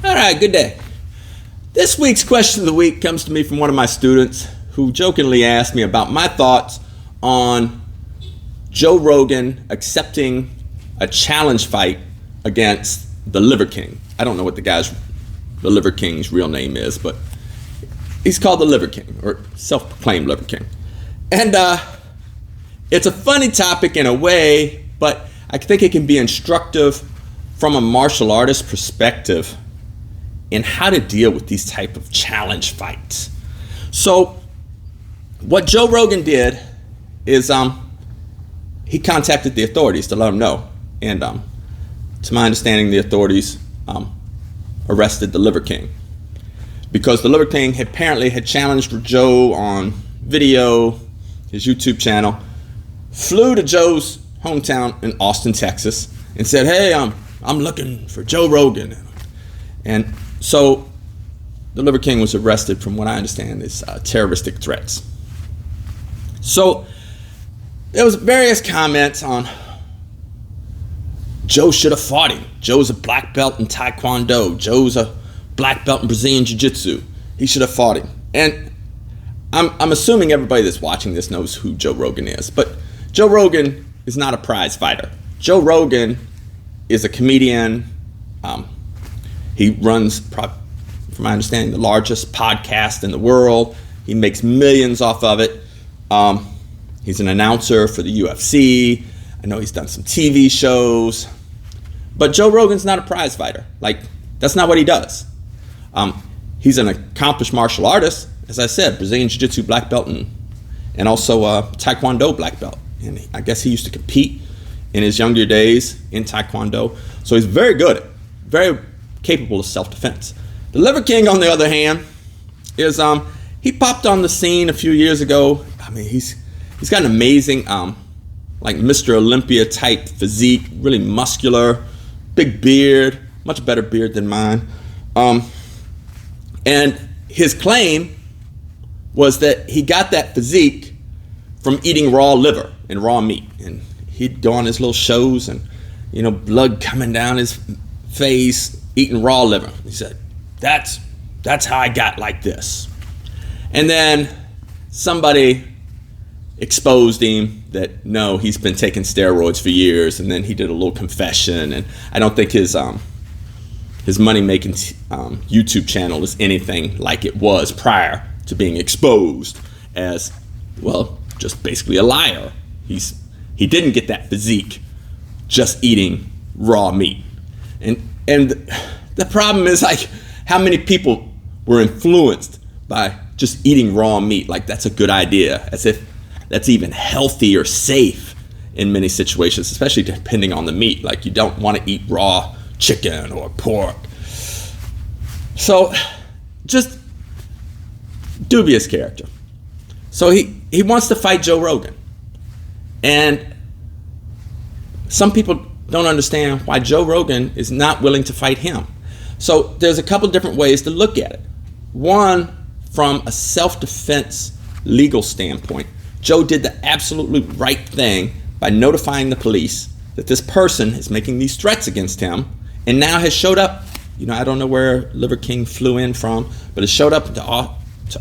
All right, good day. This week's question of the week comes to me from one of my students who jokingly asked me about my thoughts on Joe Rogan accepting a challenge fight against the Liver King. I don't know what the Liver King's real name is, but he's called the Liver King, or self-proclaimed Liver King. And it's a funny topic in a way, but I think it can be instructive from a martial artist perspective in how to deal with these type of challenge fights. So what Joe Rogan did is he contacted the authorities to let them know. And to my understanding, the authorities arrested the Liver King because the Liver King apparently had challenged Joe on video, his YouTube channel, flew to Joe's hometown in Austin, Texas, and said, "Hey, I'm looking for Joe Rogan." And so the Liver King was arrested from what I understand is terroristic threats. So there was various comments on Joe should have fought him. Joe's a black belt in Taekwondo. Joe's a black belt in Brazilian Jiu-Jitsu. He should have fought him. And I'm assuming everybody that's watching this knows who Joe Rogan is. But Joe Rogan is not a prize fighter. Joe Rogan is a comedian. He runs, from my understanding, the largest podcast in the world. He makes millions off of it. He's an announcer for the UFC. I know he's done some TV shows. But Joe Rogan's not a prize fighter. Like, that's not what he does. He's an accomplished martial artist. As I said, Brazilian Jiu-Jitsu black belt and also Taekwondo black belt. And I guess he used to compete in his younger days in Taekwondo. So he's very good at it. Very capable of self-defense. The Liver King, on the other hand, is he popped on the scene a few years ago. I mean, he's got an amazing like Mr. Olympia type physique, really muscular, big beard, much better beard than mine. And his claim was that he got that physique from eating raw liver and raw meat. And he'd go on his little shows and, blood coming down his face, eating raw liver. He said, that's how I got like this. And then somebody exposed him that no, he's been taking steroids for years, and then he did a little confession, and I don't think his money-making YouTube channel is anything like it was prior to being exposed as, well, just basically a liar. He didn't get that physique just eating raw meat. And the problem is, like, how many people were influenced by just eating raw meat? Like, that's a good idea, as if that's even healthy or safe in many situations, especially depending on the meat. Like, you don't want to eat raw chicken or pork. So, just dubious character. So he wants to fight Joe Rogan. And some people don't understand why Joe Rogan is not willing to fight him. So there's a couple different ways to look at it. One, from a self-defense legal standpoint, Joe did the absolutely right thing by notifying the police that this person is making these threats against him and now has showed up. I don't know where Liver King flew in from, but has showed up to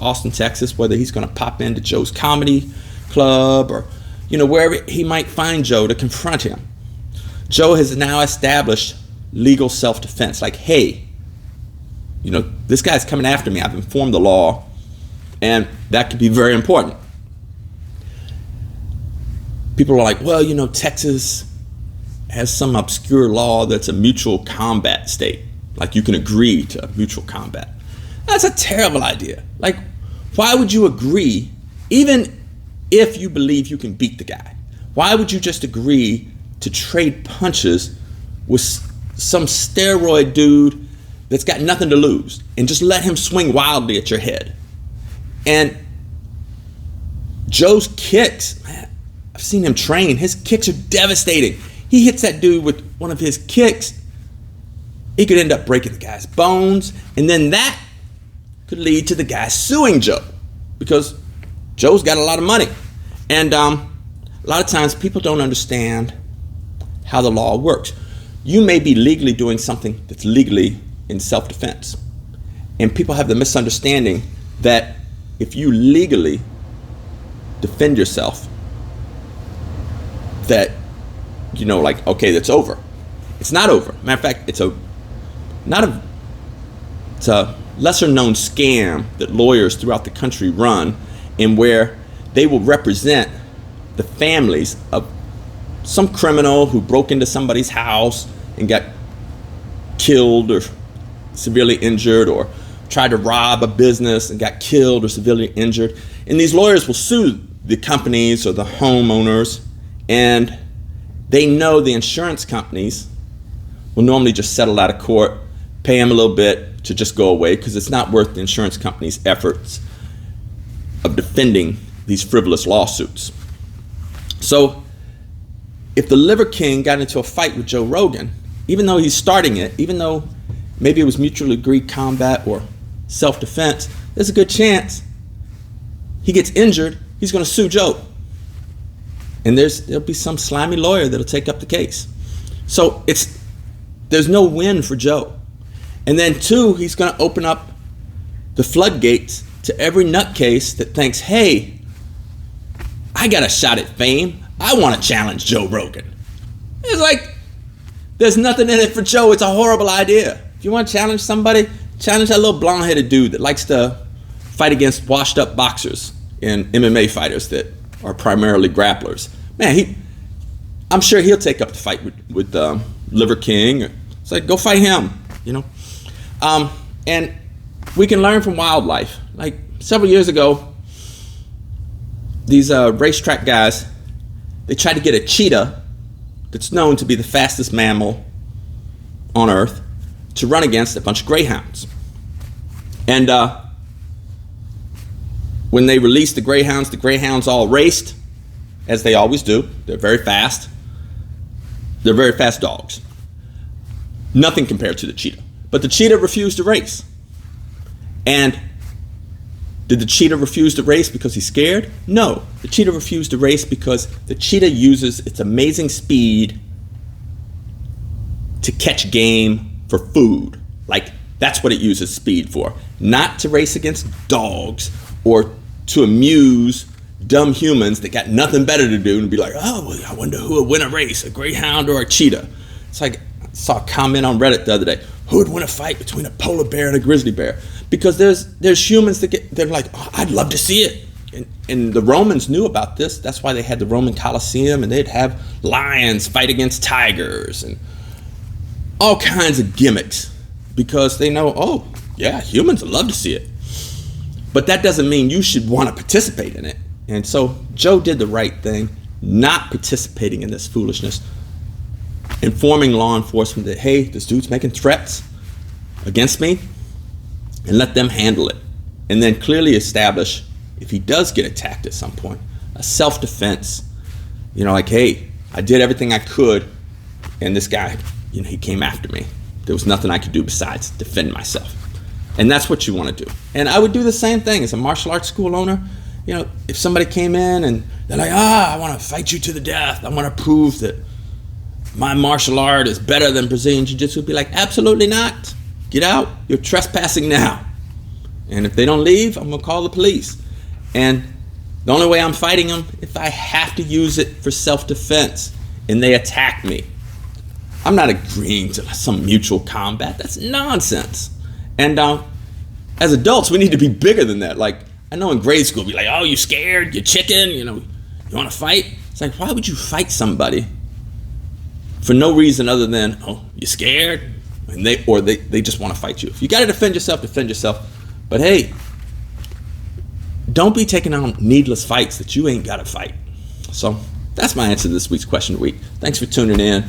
Austin, Texas, whether he's going to pop into Joe's comedy club or, wherever he might find Joe to confront him. Joe has now established legal self-defense. Like, hey, this guy's coming after me. I've informed the law, and that could be very important. People are like, well, Texas has some obscure law that's a mutual combat state. Like, you can agree to mutual combat. That's a terrible idea. Like, why would you agree, even if you believe you can beat the guy? Why would you just agree to trade punches with some steroid dude that's got nothing to lose and just let him swing wildly at your head? And Joe's kicks, man, I've seen him train. His kicks are devastating. He hits that dude with one of his kicks, he could end up breaking the guy's bones, and then that could lead to the guy suing Joe because Joe's got a lot of money. And a lot of times people don't understand how the law works. You may be legally doing something that's legally in self-defense. And people have the misunderstanding that if you legally defend yourself, that, like, okay, that's over. It's not over. Matter of fact, it's a lesser known scam that lawyers throughout the country run, in where they will represent the families of some criminal who broke into somebody's house and got killed or severely injured, or tried to rob a business and got killed or severely injured. And these lawyers will sue the companies or the homeowners, and they know the insurance companies will normally just settle out of court, pay them a little bit to just go away, because it's not worth the insurance company's efforts of defending these frivolous lawsuits. So if the Liver King got into a fight with Joe Rogan, even though he's starting it, even though maybe it was mutually agreed combat or self-defense, there's a good chance he gets injured, he's going to sue Joe. And there'll be some slimy lawyer that'll take up the case. So there's no win for Joe. And then two, he's going to open up the floodgates to every nutcase that thinks, hey, I got a shot at fame. I want to challenge Joe Rogan. It's like, there's nothing in it for Joe. It's a horrible idea. If you want to challenge somebody, challenge that little blonde-headed dude that likes to fight against washed-up boxers and MMA fighters that are primarily grapplers. Man, I'm sure he'll take up the fight with Liver King. It's like, go fight him, And we can learn from wildlife. Like several years ago, these racetrack guys, they tried to get a cheetah that's known to be the fastest mammal on Earth to run against a bunch of greyhounds. And when they released the greyhounds all raced, as they always do. They're very fast. They're very fast dogs. Nothing compared to the cheetah. But the cheetah refused to race. And did the cheetah refuse to race because he's scared? No. The cheetah refused to race because the cheetah uses its amazing speed to catch game for food. Like, that's what it uses speed for. Not to race against dogs or to amuse dumb humans that got nothing better to do and be like, oh, well, I wonder who would win a race, a greyhound or a cheetah. It's like, I saw a comment on Reddit the other day. Who would win a fight between a polar bear and a grizzly bear? Because there's humans they're like, oh, I'd love to see it. And the Romans knew about this. That's why they had the Roman Colosseum, and they'd have lions fight against tigers and all kinds of gimmicks, because they know, oh, yeah, humans would love to see it. But that doesn't mean you should want to participate in it. And so Joe did the right thing, not participating in this foolishness, informing law enforcement that, hey, this dude's making threats against me, and let them handle it. And then clearly establish, if he does get attacked at some point, a self-defense. Like, hey, I did everything I could, and this guy, he came after me. There was nothing I could do besides defend myself. And that's what you want to do. And I would do the same thing as a martial arts school owner. If somebody came in and they're like, I want to fight you to the death. I want to prove that my martial art is better than Brazilian Jiu-Jitsu. Be like, absolutely not. Get out. You're trespassing now. And if they don't leave, I'm going to call the police. And the only way I'm fighting them, if I have to use it for self-defense and they attack me. I'm not agreeing to some mutual combat. That's nonsense. And as adults, we need to be bigger than that. Like, I know in grade school, be like, oh, you scared? You chicken? You want to fight? It's like, why would you fight somebody for no reason other than, oh, you scared? And they just want to fight you. If you got to defend yourself, defend yourself. But hey, don't be taking on needless fights that you ain't got to fight. So that's my answer to this week's question of the week. Thanks for tuning in.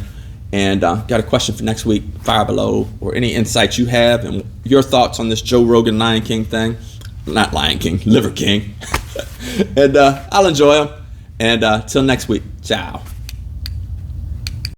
And got a question for next week, fire below, or any insights you have and your thoughts on this Joe Rogan Lion King thing. Not Lion King, Liver King. And I'll enjoy them. And till next week, ciao.